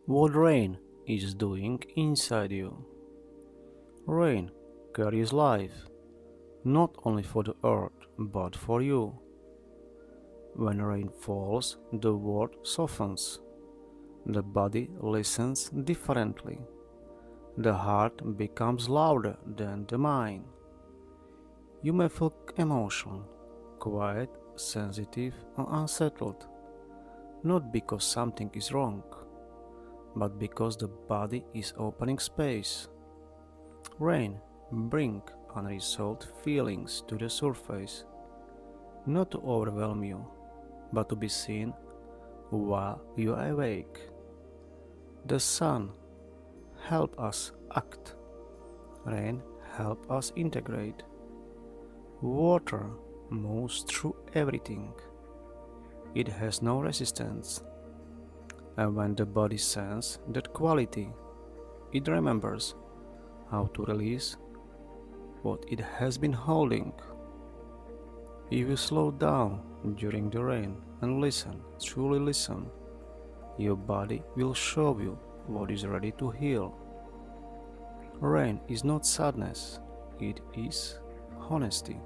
What rain is doing inside you. Rain carries life, not only for the earth, but for you. When rain falls, the world softens. The body listens differently. The heart becomes louder than the mind. You may feel emotional, quiet, sensitive, or unsettled, not because something is wrong, but because the body is opening space. Rain brings unresolved feelings to the surface, not to overwhelm you, but to be seen while you are awake. The sun helps us act, rain helps us integrate. Water moves through everything. It has no resistance. And when the body senses that quality, it remembers how to release what it has been holding. If you slow down during the rain and listen, truly listen, your body will show you what is ready to heal. Rain is not sadness, it is honesty.